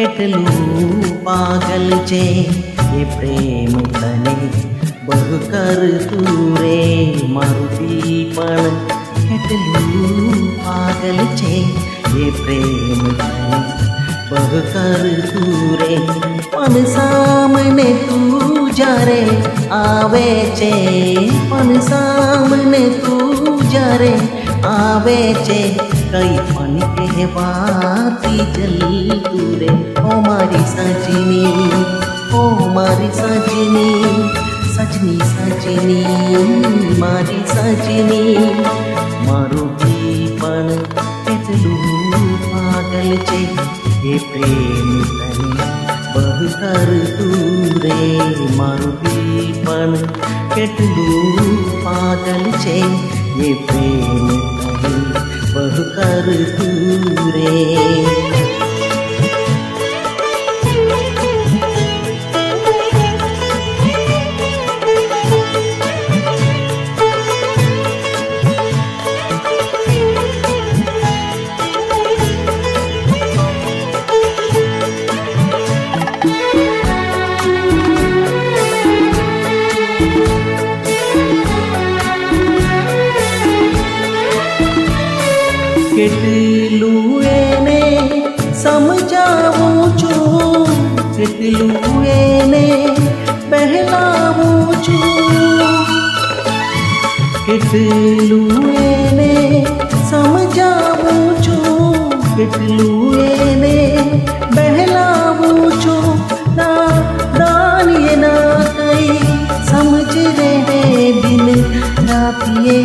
કેટલું પાગલ છે એ પ્રેમ તને બહુ કરતું રે મારું દીપણ કેટલું પાગલ છે એ પ્રેમ તને બહુ કરતું રે પણ સામને તું જ્યારે આવે છે પણ સામને તું જ્યારે આવે છે કઈ પણ કહેવાતી જલતું રે ઓ મારી સજની ઓ મારી સજની સજની સજની મારી સજની મારું દીપણ કેટલું પાગલ છે એ પ્રેમ તને બહુ કરતું રે મારું દીપણ કેટલું પાગલ છે એ પ્રેમ તને બહુ કરતું રે કેટલું એને સમજાવું છું કેટલું એને બહેલાવું છું કેટલું એને સમજાવું છું કેટલું એને બહેલાવું છું દાનિએ ના કઈ સમજ રહે દિન રાતિએ